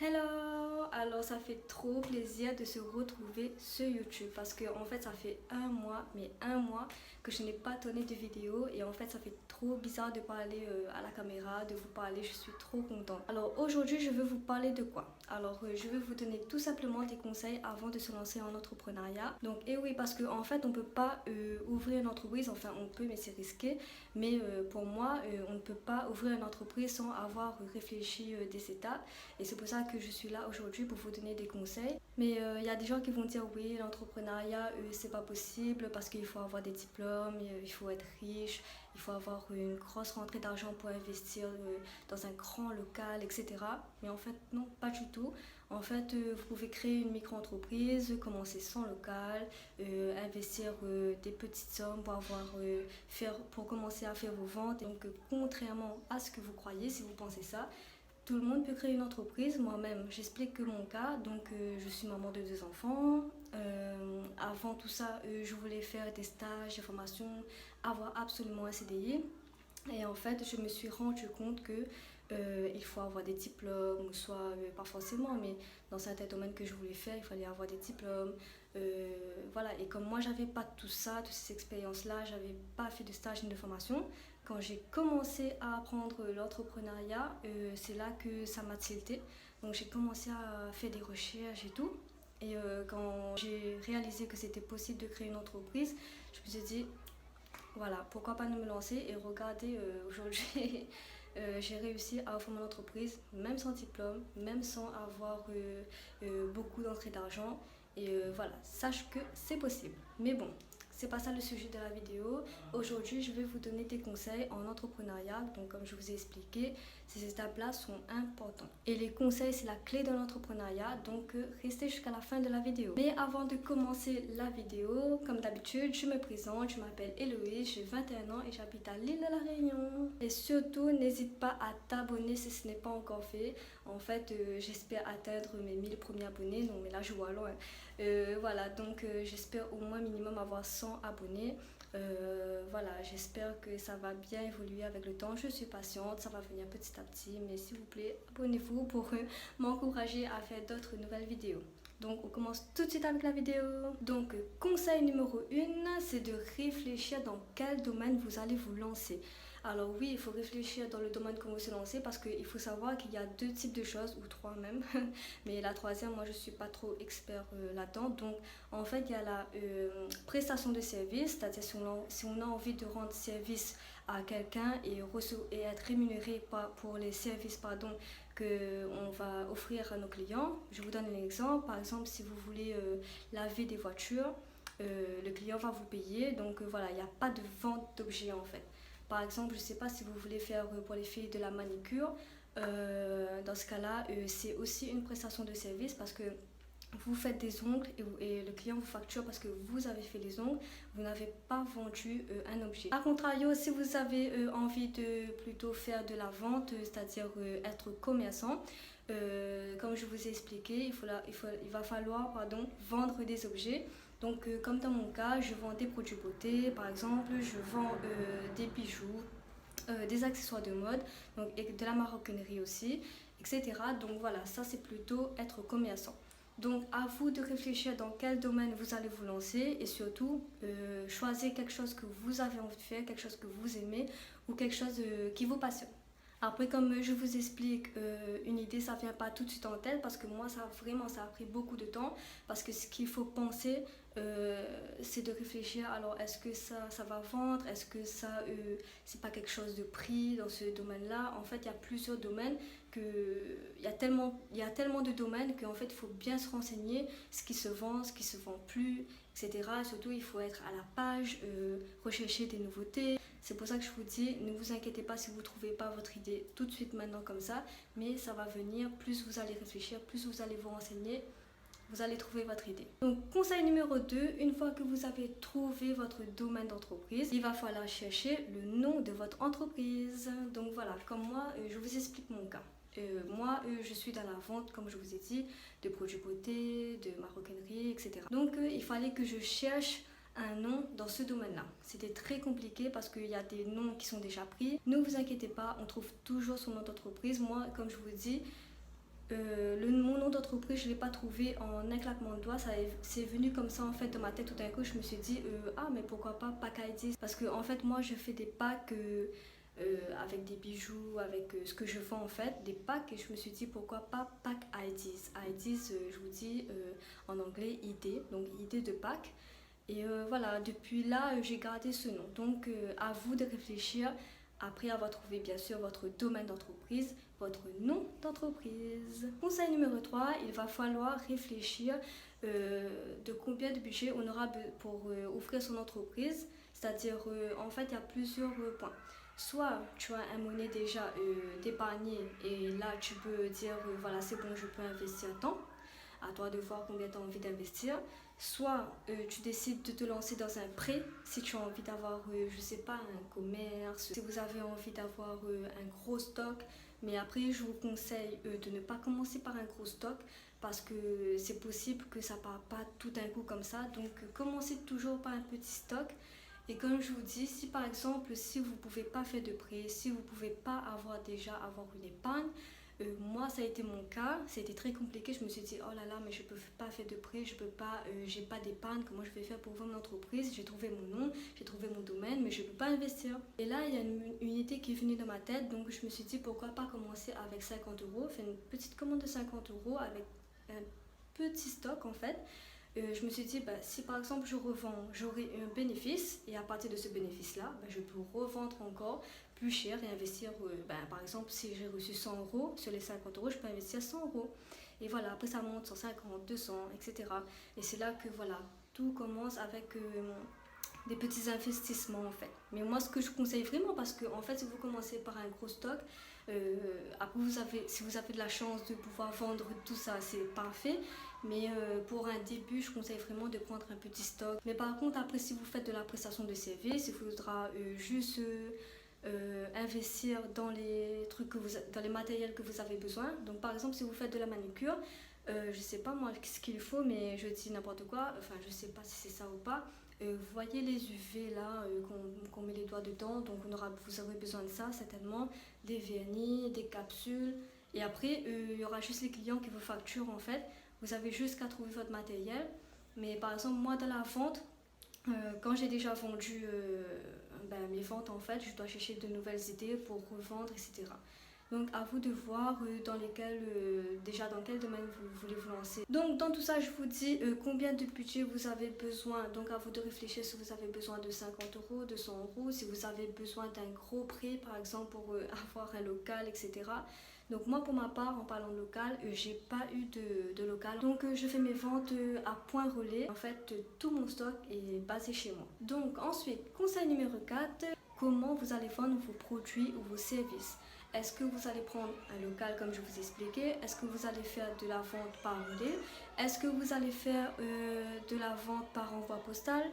Hello! Alors ça fait trop plaisir de se retrouver sur YouTube parce que en fait ça fait un mois que je n'ai pas tourné de vidéo et en fait ça fait trop bizarre de parler à la caméra, de vous parler, je suis trop contente. Alors aujourd'hui je veux vous parler de quoi? Alors je vais vous donner tout simplement des conseils avant de se lancer en entrepreneuriat. Donc et oui parce qu'en fait on peut pas ouvrir une entreprise, enfin on peut mais c'est risqué, mais pour moi on ne peut pas ouvrir une entreprise sans avoir réfléchi des étapes et c'est pour ça que je suis là aujourd'hui pour vous donner des conseils. Mais il y a des gens qui vont dire oui, l'entrepreneuriat, c'est pas possible parce qu'il faut avoir des diplômes, il faut être riche, il faut avoir une grosse rentrée d'argent pour investir dans un grand local, etc. Mais en fait, non, pas du tout. En fait, vous pouvez créer une micro-entreprise, commencer sans local, investir des petites sommes pour pour commencer à faire vos ventes. Donc, contrairement à ce que vous croyez, si vous pensez ça, tout le monde peut créer une entreprise, moi-même j'explique que mon cas, donc je suis maman de deux enfants. Avant tout ça, je voulais faire des stages, des formations, avoir absolument un CDI. Et en fait, je me suis rendu compte que il faut avoir des diplômes, ou soit pas forcément, mais dans certains domaines que je voulais faire, il fallait avoir des diplômes. Voilà, et comme moi, j'avais pas tout ça, toutes ces expériences-là, j'avais pas fait de stage ni de formation. Quand j'ai commencé à apprendre l'entrepreneuriat, c'est là que ça m'a tilté. Donc j'ai commencé à faire des recherches et tout. Et quand j'ai réalisé que c'était possible de créer une entreprise, je me suis dit, voilà, pourquoi pas ne me lancer et regardez, aujourd'hui, j'ai réussi à ouvrir mon entreprise, même sans diplôme, même sans avoir beaucoup d'entrée d'argent. Et voilà, sache que c'est possible. Mais bon, c'est pas ça le sujet de la vidéo. Aujourd'hui, je vais vous donner des conseils en entrepreneuriat. Donc, comme je vous ai expliqué, ces étapes-là sont importantes. Et les conseils, c'est la clé de l'entrepreneuriat. Donc, restez jusqu'à la fin de la vidéo. Mais avant de commencer la vidéo, comme d'habitude, je me présente. Je m'appelle Héloïse, j'ai 21 ans et j'habite à l'île de la Réunion. Et surtout, n'hésite pas à t'abonner si ce n'est pas encore fait. En fait, j'espère atteindre mes 1000 premiers abonnés. Non, mais là, je vois loin. Voilà, donc j'espère au moins minimum avoir 100 abonnés. Voilà, j'espère que ça va bien évoluer avec le temps. Je suis patiente, ça va venir petit à petit. Mais s'il vous plaît, abonnez-vous pour m'encourager à faire d'autres nouvelles vidéos. Donc on commence tout de suite avec la vidéo. Donc conseil numéro 1, c'est de réfléchir dans quel domaine vous allez vous lancer. Alors oui, il faut réfléchir dans le domaine que vous se lancez parce qu'il faut savoir qu'il y a deux types de choses, ou trois même. Mais la troisième, moi je suis pas trop expert là-dedans. Donc en fait, il y a la prestation de service, c'est-à-dire si on a envie de rendre service à quelqu'un et être rémunéré pour les services qu'on va offrir à nos clients. Je vous donne un exemple. Par exemple, si vous voulez laver des voitures, le client va vous payer. Donc voilà, il n'y a pas de vente d'objets en fait. Par exemple, je ne sais pas si vous voulez faire pour les filles de la manicure. Dans ce cas-là, c'est aussi une prestation de service parce que vous faites des ongles et le client vous facture parce que vous avez fait les ongles, vous n'avez pas vendu un objet. A contrario, si vous avez envie de plutôt faire de la vente, c'est-à-dire être commerçant, comme je vous ai expliqué, il va falloir vendre des objets. Donc comme dans mon cas, je vends des produits beauté, par exemple, je vends des bijoux, des accessoires de mode, donc, et de la maroquinerie aussi, etc. Donc voilà, ça c'est plutôt être commerçant. Donc à vous de réfléchir dans quel domaine vous allez vous lancer et surtout choisir quelque chose que vous avez envie de faire, quelque chose que vous aimez ou quelque chose qui vous passionne. Après, comme je vous explique, une idée, ça vient pas tout de suite en tête parce que moi, ça a pris beaucoup de temps. Parce que ce qu'il faut penser, c'est de réfléchir. Alors, est-ce que ça va vendre? Est-ce que c'est pas quelque chose de pris dans ce domaine-là? En fait, il y a plusieurs domaines il y a tellement de domaines qu'en fait, il faut bien se renseigner ce qui se vend, ce qui se vend plus, etc. Surtout, il faut être à la page, rechercher des nouveautés. C'est pour ça que je vous dis, ne vous inquiétez pas si vous ne trouvez pas votre idée tout de suite maintenant comme ça, mais ça va venir, plus vous allez réfléchir, plus vous allez vous renseigner, vous allez trouver votre idée. Donc conseil numéro 2, une fois que vous avez trouvé votre domaine d'entreprise, il va falloir chercher le nom de votre entreprise. Donc voilà, comme moi, je vous explique mon cas. Moi, je suis dans la vente, comme je vous ai dit, de produits beauté, de maroquinerie, etc. Donc il fallait que je cherche un nom dans ce domaine-là. C'était très compliqué parce qu'il y a des noms qui sont déjà pris. Ne vous inquiétez pas, on trouve toujours son nom d'entreprise. Moi, comme je vous dis, Mon nom d'entreprise, je ne l'ai pas trouvé en un claquement de doigts. C'est venu comme ça en fait dans ma tête tout d'un coup. Je me suis dit, ah mais pourquoi pas Pack Ideas. Parce que en fait moi je fais des packs avec des bijoux, avec ce que je vends en fait, des packs. Et je me suis dit pourquoi pas Pack Ideas. Ideas, je vous dis en anglais idée, donc idée de pack. Et voilà, depuis là j'ai gardé ce nom. Donc à vous de réfléchir après avoir trouvé bien sûr votre domaine d'entreprise, votre nom d'entreprise. Conseil numéro 3, il va falloir réfléchir de combien de budget on aura pour ouvrir son entreprise. C'est-à-dire, en fait, il y a plusieurs points. Soit tu as un monnaie déjà d'épargner et là tu peux dire voilà c'est bon je peux investir tant. À toi de voir combien tu as envie d'investir. Soit tu décides de te lancer dans un prêt si tu as envie d'avoir, je sais pas, un commerce, si vous avez envie d'avoir un gros stock. Mais après, je vous conseille de ne pas commencer par un gros stock parce que c'est possible que ça ne part pas tout d'un coup comme ça. Donc, commencez toujours par un petit stock. Et comme je vous dis, si par exemple, si vous ne pouvez pas faire de prêt, si vous ne pouvez pas avoir une épargne, moi ça a été mon cas, c'était très compliqué, je me suis dit oh là là mais je peux pas faire de prêt, je peux pas, j'ai pas d'épargne, comment je vais faire pour vendre mon entreprise, j'ai trouvé mon nom, j'ai trouvé mon domaine mais je peux pas investir. Et là il y a une idée qui est venue dans ma tête, donc je me suis dit pourquoi pas commencer avec 50 euros, faire une petite commande de 50 euros avec un petit stock en fait. Je me suis dit, bah, si par exemple je revends, j'aurai un bénéfice et à partir de ce bénéfice-là, bah, je peux revendre encore plus cher et investir, bah, par exemple si j'ai reçu 100 euros, sur les 50 euros, je peux investir 100 euros. Et voilà, après ça monte 150, 200, etc. Et c'est là que voilà, tout commence avec des petits investissements en fait. Mais moi ce que je conseille vraiment, parce que en fait si vous commencez par un gros stock, après si vous avez de la chance de pouvoir vendre tout ça, c'est parfait. Mais pour un début, je conseille vraiment de prendre un petit stock. Mais par contre, après, si vous faites de la prestation de service, il faudra juste investir dans les trucs dans les matériels que vous avez besoin. Donc, par exemple, si vous faites de la manucure, je sais pas moi ce qu'il faut, mais je dis n'importe quoi. Enfin, je sais pas si c'est ça ou pas. Vous voyez les UV là qu'on met les doigts dedans, donc vous aurez besoin de ça certainement, des vernis, des capsules. Et après, il y aura juste les clients qui vous facturent en fait. Vous avez juste qu'à trouver votre matériel. Mais par exemple, moi dans la vente, quand j'ai déjà vendu mes ventes en fait, je dois chercher de nouvelles idées pour revendre, etc. Donc à vous de voir déjà dans quel domaine vous voulez vous lancer. Donc dans tout ça, je vous dis combien de budget vous avez besoin. Donc à vous de réfléchir si vous avez besoin de 50 euros, de 100 euros, si vous avez besoin d'un gros prêt par exemple pour avoir un local, etc. Donc moi pour ma part, en parlant de local, j'ai pas eu de local. Donc je fais mes ventes à point relais. En fait, tout mon stock est basé chez moi. Donc ensuite, conseil numéro 4, comment vous allez vendre vos produits ou vos services. Est-ce que vous allez prendre un local comme je vous ai expliqué? Est-ce que vous allez faire de la vente par relais? Est-ce que vous allez faire de la vente par envoi postal?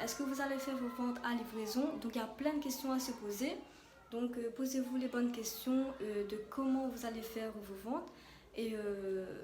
Est-ce que vous allez faire vos ventes à livraison? Donc il y a plein de questions à se poser. Donc posez-vous les bonnes questions de comment vous allez faire vos ventes. Et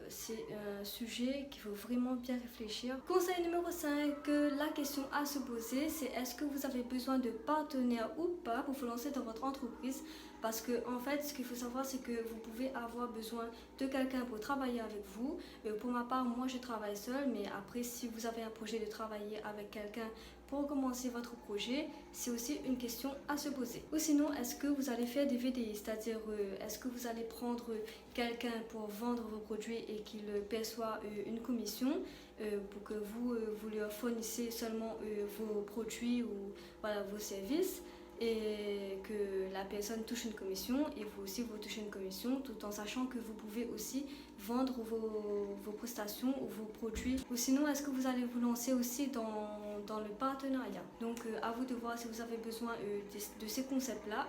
c'est un sujet qu'il faut vraiment bien réfléchir. Conseil numéro 5, la question à se poser, c'est est-ce que vous avez besoin de partenaires ou pas pour vous lancer dans votre entreprise? Parce que en fait, ce qu'il faut savoir, c'est que vous pouvez avoir besoin de quelqu'un pour travailler avec vous. Pour ma part, moi je travaille seule, mais après si vous avez un projet de travailler avec quelqu'un pour commencer votre projet, c'est aussi une question à se poser. Ou sinon, est-ce que vous allez faire des VDI, c'est-à-dire est-ce que vous allez prendre quelqu'un pour vendre vos produits et qu'il perçoit une commission pour que vous lui fournissez seulement vos produits ou voilà, vos services, et que la personne touche une commission et vous aussi vous touchez une commission, tout en sachant que vous pouvez aussi vendre vos prestations ou vos produits. Ou sinon, est-ce que vous allez vous lancer aussi dans le partenariat? Donc à vous de voir si vous avez besoin de ces concepts-là.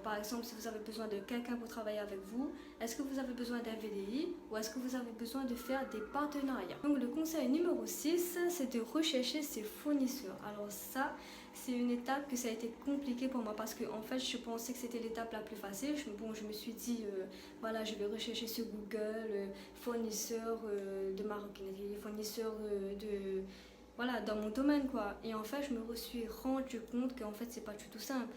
Par exemple, si vous avez besoin de quelqu'un pour travailler avec vous, est-ce que vous avez besoin d'un VDI ou est-ce que vous avez besoin de faire des partenariats? Donc le conseil numéro 6, c'est de rechercher ses fournisseurs. Alors ça, c'est une étape que ça a été compliqué pour moi parce que en fait je pensais que c'était l'étape la plus facile. Je me suis dit voilà, je vais rechercher sur Google fournisseur de maroquinerie, fournisseur voilà, dans mon domaine quoi. Et en fait, je me suis rendu compte qu'en fait, c'est pas du tout simple.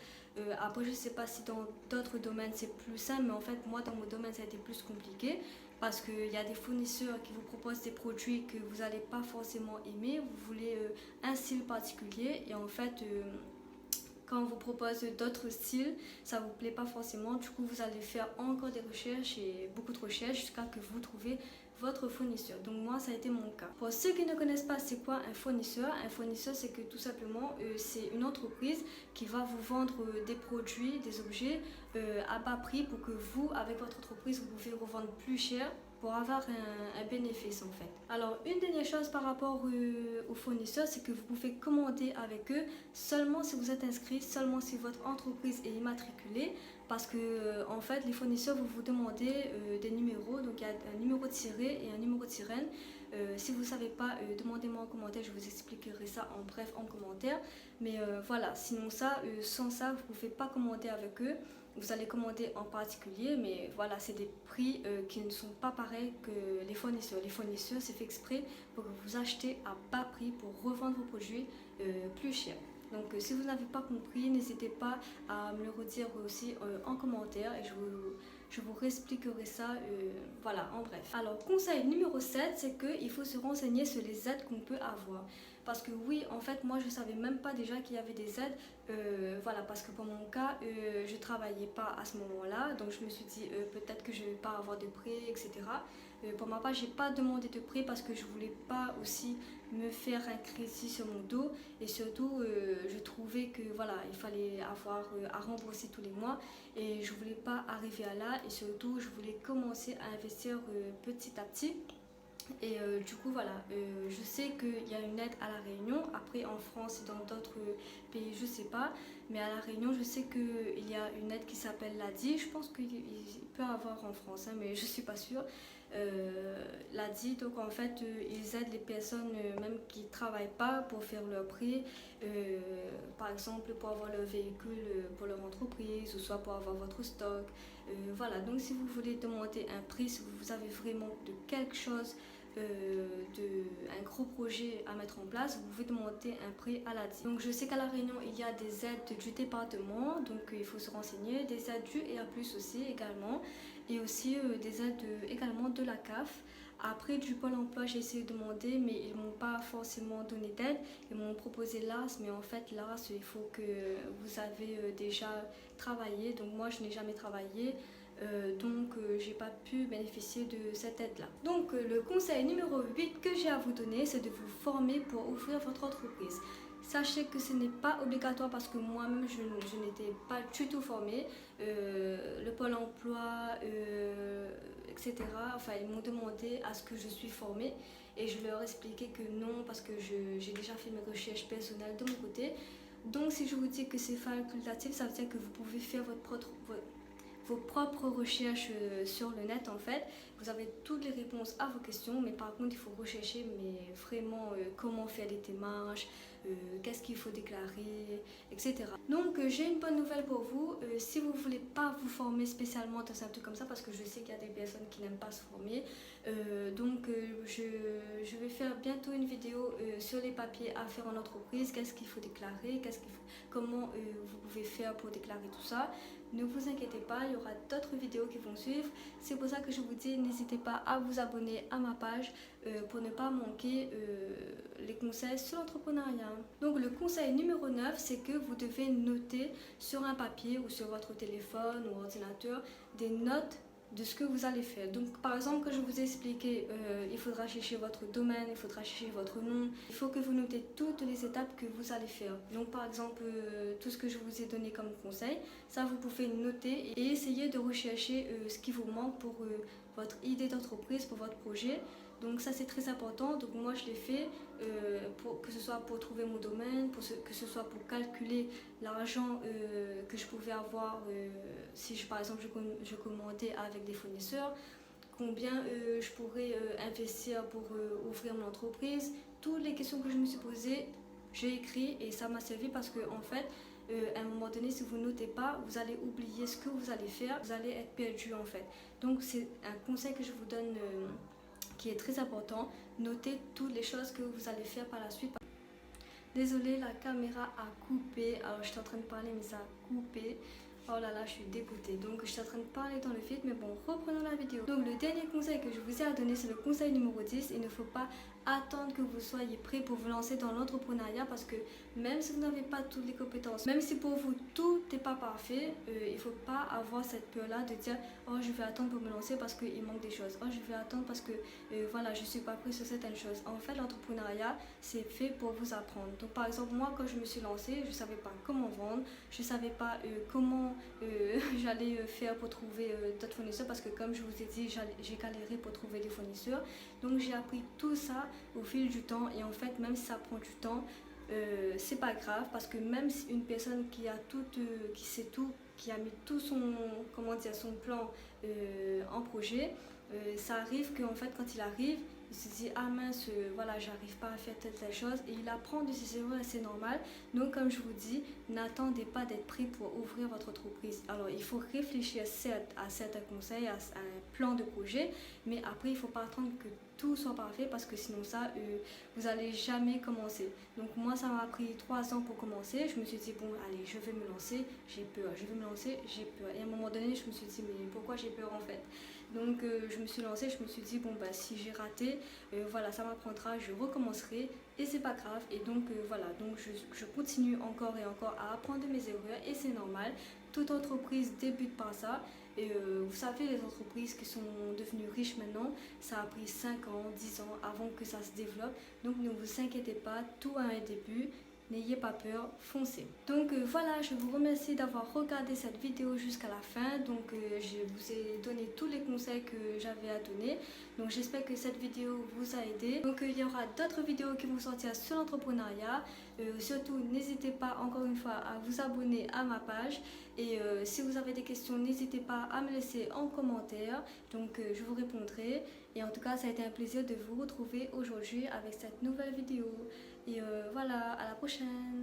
Après, je sais pas si dans d'autres domaines c'est plus simple, mais en fait, moi, dans mon domaine, ça a été plus compliqué parce qu'il y a des fournisseurs qui vous proposent des produits que vous n'allez pas forcément aimer. Vous voulez un style particulier et en fait, quand on vous propose d'autres styles, ça vous plaît pas forcément. Du coup, vous allez faire encore des recherches et beaucoup de recherches jusqu'à que vous trouviez votre fournisseur. Donc moi, ça a été mon cas. Pour ceux qui ne connaissent pas c'est quoi un fournisseur c'est que tout simplement c'est une entreprise qui va vous vendre des produits, des objets à bas prix pour que vous, avec votre entreprise, vous pouvez revendre plus cher pour avoir un bénéfice en fait. Alors une dernière chose par rapport aux fournisseurs, c'est que vous pouvez commander avec eux seulement si vous êtes inscrit, seulement si votre entreprise est immatriculée, parce que en fait les fournisseurs vont vous demander des numéros, donc il y a un numéro de tiré et un numéro de sirène. Si vous ne savez pas, demandez-moi en commentaire, je vous expliquerai ça en bref en commentaire. Mais voilà, sinon ça, sans ça, vous ne pouvez pas commander avec eux. Vous allez commander en particulier, mais voilà, c'est des prix qui ne sont pas pareils que les fournisseurs. Les fournisseurs, c'est fait exprès pour que vous achetez à bas prix pour revendre vos produits plus cher. Donc si vous n'avez pas compris, n'hésitez pas à me le redire aussi en commentaire et je vous réexpliquerai ça, voilà, en bref. Alors, conseil numéro 7, c'est qu'il faut se renseigner sur les aides qu'on peut avoir. Parce que oui, en fait, moi, je ne savais même pas déjà qu'il y avait des aides. Voilà, parce que pour mon cas, je ne travaillais pas à ce moment-là. Donc, je me suis dit, peut-être que je ne vais pas avoir de prêt, etc. Pour ma part, je n'ai pas demandé de prêt parce que je ne voulais pas aussi me faire un crédit sur mon dos. Et surtout, je trouvais que voilà, il fallait avoir à rembourser tous les mois. Et je ne voulais pas arriver à là. Et surtout, je voulais commencer à investir petit à petit. Et du coup voilà, je sais qu'il y a une aide à La Réunion. Après en France et dans d'autres pays je sais pas, mais à La Réunion je sais qu'il y a une aide qui s'appelle l'ADI. Je pense qu'il peut y avoir en France, hein, mais je suis pas sûre. L'ADI, donc en fait ils aident les personnes même qui travaillent pas pour faire leur prix, par exemple pour avoir leur véhicule pour leur entreprise ou soit pour avoir votre stock. Voilà, donc si vous voulez demander un prix, si vous avez vraiment de quelque chose, un gros projet à mettre en place, vous pouvez demander un prêt à l'ADI. Donc je sais qu'à La Réunion il y a des aides du département, donc il faut se renseigner, des aides du EA+ aussi également, et aussi des aides également de la CAF. Après du Pôle emploi j'ai essayé de demander, mais ils m'ont pas forcément donné d'aide. Ils m'ont proposé l'ARS, mais en fait l'ARS il faut que vous avez déjà travaillé, donc moi je n'ai jamais travaillé. Donc j'ai pas pu bénéficier de cette aide là. Donc le conseil numéro 8 que j'ai à vous donner, c'est de vous former pour ouvrir votre entreprise. Sachez que ce n'est pas obligatoire parce que moi-même je n'étais pas du tout formée. Le Pôle emploi, etc. Enfin ils m'ont demandé à ce que je suis formée et je leur ai expliqué que non parce que j'ai déjà fait mes recherches personnelles de mon côté. Donc si je vous dis que c'est facultatif, ça veut dire que vous pouvez faire vos propres recherches sur le net en fait. Vous avez toutes les réponses à vos questions, mais par contre il faut rechercher mais vraiment comment faire les démarches, qu'est-ce qu'il faut déclarer, etc. Donc j'ai une bonne nouvelle pour vous. Si vous ne voulez pas vous former spécialement dans un truc comme ça, parce que je sais qu'il y a des personnes qui n'aiment pas se former, je vais faire bientôt une vidéo sur les papiers à faire en entreprise, qu'est-ce qu'il faut déclarer, comment vous pouvez faire pour déclarer tout ça. Ne vous inquiétez pas, il y aura d'autres vidéos qui vont suivre. C'est pour ça que je vous dis, n'hésitez pas à vous abonner à ma page pour ne pas manquer les conseils sur l'entrepreneuriat. Donc le conseil numéro 9, c'est que vous devez noter sur un papier ou sur votre téléphone ou ordinateur des notes de ce que vous allez faire. Donc par exemple, quand je vous ai expliqué, il faudra chercher votre domaine, il faudra chercher votre nom. Il faut que vous notez toutes les étapes que vous allez faire. Donc par exemple, tout ce que je vous ai donné comme conseil, ça vous pouvez noter et essayer de rechercher ce qui vous manque pour votre idée d'entreprise, pour votre projet. Donc ça c'est très important, donc moi je l'ai fait que ce soit pour trouver mon domaine, que ce soit pour calculer l'argent que je pouvais avoir si par exemple je commandais avec des fournisseurs, combien je pourrais investir pour ouvrir mon entreprise. Toutes les questions que je me suis posées, j'ai écrit et ça m'a servi parce que en fait à un moment donné, si vous notez pas, vous allez oublier ce que vous allez faire, vous allez être perdu en fait. Donc c'est un conseil que je vous donne qui est très important. Notez toutes les choses que vous allez faire par la suite. Désolée, la caméra a coupé. Alors j'étais en train de parler mais ça a coupé. Oh là là, je suis dégoûtée. Donc je suis en train de parler dans le vide, mais bon, reprenons la vidéo. Donc le dernier conseil que je vous ai à donner, c'est le conseil numéro 10. Il ne faut pas attendre que vous soyez prêt pour vous lancer dans l'entrepreneuriat, parce que même si vous n'avez pas toutes les compétences, même si pour vous tout n'est pas parfait, il ne faut pas avoir cette peur-là de dire oh je vais attendre pour me lancer parce qu'il manque des choses. Oh je vais attendre parce que voilà, je ne suis pas prêt sur certaines choses. En fait, l'entrepreneuriat, c'est fait pour vous apprendre. Donc par exemple, moi quand je me suis lancée, je ne savais pas comment vendre, je ne savais pas comment j'allais faire pour trouver d'autres fournisseurs, parce que comme je vous ai dit, j'ai galéré pour trouver des fournisseurs. Donc j'ai appris tout ça au fil du temps, et en fait même si ça prend du temps, c'est pas grave, parce que même si une personne qui a tout, qui sait tout, qui a mis tout son, comment dire, son plan en projet, ça arrive qu'en fait quand il arrive, il se dit ah mince, voilà, j'arrive pas à faire telle chose, et il apprend de ses erreurs, c'est normal. Donc comme je vous dis, n'attendez pas d'être prêt pour ouvrir votre entreprise. Alors il faut réfléchir certes à certains conseils, à un plan de projet, mais après il faut pas attendre que tout soit parfait, parce que sinon ça, vous allez jamais commencer. Donc moi ça m'a pris 3 ans pour commencer. Je me suis dit bon allez, je vais me lancer, j'ai peur, je vais me lancer, j'ai peur, et à un moment donné je me suis dit mais pourquoi j'ai peur en fait. Donc je me suis lancée, je me suis dit bon bah si j'ai raté, voilà, ça m'apprendra, je recommencerai et c'est pas grave. Et donc voilà, donc je continue encore et encore à apprendre de mes erreurs, et c'est normal. Toute entreprise débute par ça. Et vous savez, les entreprises qui sont devenues riches maintenant, ça a pris 5 ans, 10 ans avant que ça se développe. Donc ne vous inquiétez pas, tout a un début. N'ayez pas peur, foncez. Donc voilà, je vous remercie d'avoir regardé cette vidéo jusqu'à la fin. Donc je vous ai donné tous les conseils que j'avais à donner. Donc j'espère que cette vidéo vous a aidé. Donc il y aura d'autres vidéos qui vont sortir sur l'entrepreneuriat. Surtout, n'hésitez pas encore une fois à vous abonner à ma page. Et si vous avez des questions, n'hésitez pas à me laisser en commentaire. Donc je vous répondrai. Et en tout cas, ça a été un plaisir de vous retrouver aujourd'hui avec cette nouvelle vidéo. Et voilà, à la prochaine!